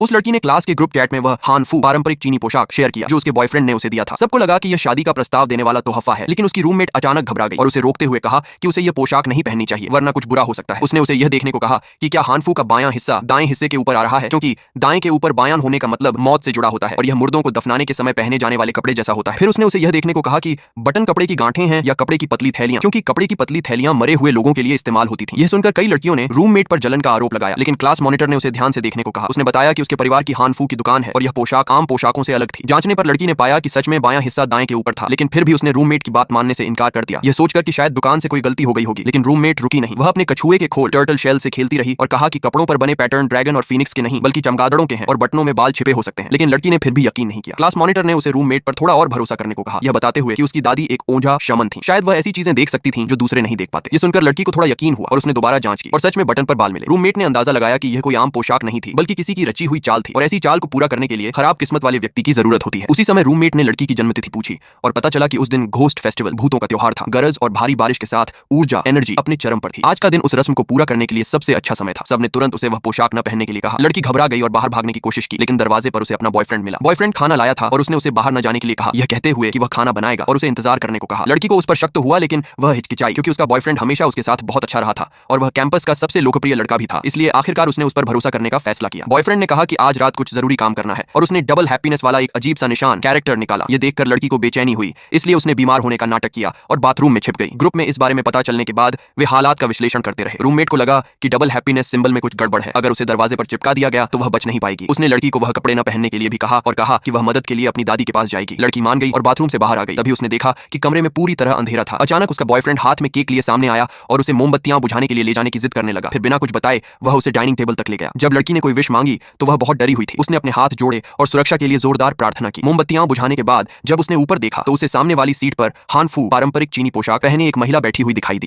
उस लड़की ने क्लास के ग्रुप चैट में वह हानफू पारंपरिक चीनी पोशाक शेयर किया जो उसके बॉयफ्रेंड ने उसे दिया था। सबको लगा कि यह शादी का प्रस्ताव देने वाला तोहफा है, लेकिन उसकी रूममेट अचानक घबरा गई और उसे रोकते हुए कहा कि उसे यह पोशाक नहीं पहननी चाहिए वरना कुछ बुरा हो सकता है। उसने उसे यह देखने को कहा कि क्या हानफू का बायां हिस्सा दाएं हिस्से के ऊपर आ रहा है, क्योंकि दाएं के ऊपर बायां होने का मतलब मौत से जुड़ा होता है और यह मुर्दों को दफनाने के समय पहने जाने वाले कपड़े जैसा होता है। फिर उसने उसे यह देखने को कहा कि बटन कपड़े की गांठें हैं या कपड़े की पतली थैलियां, क्योंकि कपड़े की पतली थैलियां मरे हुए लोगों के लिए इस्तेमाल होती थी। यह सुनकर कई लड़कियों ने रूममेट पर जलन का आरोप लगाया, लेकिन क्लास मॉनिटर ने उसे ध्यान से देखने को कहा। उसने बताया कि उसके परिवार की हानफू की दुकान है और यह पोशाक आम पोशाकों से अलग थी। जांचने पर लड़की ने पाया कि सच में बायां हिस्सा दाएं के ऊपर था, लेकिन फिर भी उसने रूममेट की बात मानने से इनकार कर दिया, यह सोचकर कि शायद दुकान से कोई गलती हो गई होगी। लेकिन रूममेट रुकी नहीं, वह अपने कछुए के खोल टर्टल शेल से खेलती रही और कहा कि कपड़ों पर बने पैटर्न ड्रैगन और फीनिक्स के नहीं बल्कि चमगादड़ों के हैं और बटनों में बाल छिपे हो सकते हैं। लेकिन लड़की ने फिर भी यकीन नहीं किया। क्लास मॉनिटर ने उसे रूममेट पर थोड़ा और भरोसा करने को कहा, यह बताते हुए कि उसकी दादी एक ओझा शमन थी, शायद वह ऐसी चीजें देख सकती थी जो दूसरे नहीं देख पाते। यह सुनकर लड़की को थोड़ा यकीन हुआ और उसने दोबारा जांच की और सच में बटन पर बाल मिले। रूममेट ने अंदाजा लगाया कि यह कोई आम पोशाक नहीं थी बल्कि किसी की रची हुई चाल थी और ऐसी चाल को पूरा करने के लिए खराब किस्मत वाले व्यक्ति की जरूरत होती है। उसी समय रूममेट ने लड़की की जन्मतिथि पूछी और पता चला कि उस दिन घोस्ट फेस्टिवल भूतों का त्योहार था। गरज और भारी बारिश के साथ ऊर्जा एनर्जी अपने चरम पर थी। आज का दिन उस रस्म को पूरा करने के लिए सबसे अच्छा समय था। सबने तुरंत उसे वह पोशाक न पहनने के लिए कहा। लड़की घबरा गई और बाहर भागने की कोशिश की, लेकिन दरवाजे पर उसे अपना बॉयफ्रेंड मिला। बॉयफ्रेंड खाना लाया था और उसने उसे बाहर न जाने के लिए कहा, यह कहते हुए कि वह खाना बनाएगा और उसे इंतजार करने को कहा। लड़की को उस पर शक तो हुआ, लेकिन वह हिचकिचाई क्योंकि उसका बॉयफ्रेंड हमेशा उसके साथ बहुत अच्छा रहा था और वह कैंपस का सबसे लोकप्रिय लड़का भी था। इसलिए आखिरकार उसने उस पर भरोसा करने का फैसला किया। बॉयफ्रेंड ने कहा कि आज रात कुछ जरूरी काम करना है और उसने डबल हैप्पीनेस वाला एक अजीब सा निशान कैरेक्टर निकाला। यह देखकर लड़की को बेचैनी हुई, इसलिए उसने बीमार होने का नाटक किया और बाथरूम में छिप गई। ग्रुप में इस बारे में पता चलने के बाद वे हालात का विश्लेषण करते रहे। रूममेट को लगा कि डबल हैप्पीनेस सिंबल में कुछ गड़बड़ है, अगर उसे दरवाजे पर चिपका दिया गया तो वह बच नहीं पाएगी। उसने लड़की को वह कपड़े न पहनने के लिए भी कहा और कहा कि वह मदद के लिए अपनी दादी के पास जाएगी। लड़की मान गई और बाथरूम से बाहर आ गई। तभी उसने देखा कि कमरे में पूरी तरह अंधेरा था। अचानक उसका बॉयफ्रेंड हाथ में केक लिए सामने आया और उसे मोमबत्तियां बुझाने के लिए ले जाने की जिद करने लगा। फिर बिना कुछ बताए वह उसे डाइनिंग टेबल तक ले गया। जब लड़की ने कोई विश मांगी तो वह बहुत डरी हुई थी। उसने अपने हाथ जोड़े और सुरक्षा के लिए जोरदार प्रार्थना की। मोमबत्तियां बुझाने के बाद जब उसने ऊपर देखा तो उसे सामने वाली सीट पर हानफू पारंपरिक चीनी पोशाक पहने एक महिला बैठी हुई दिखाई दी।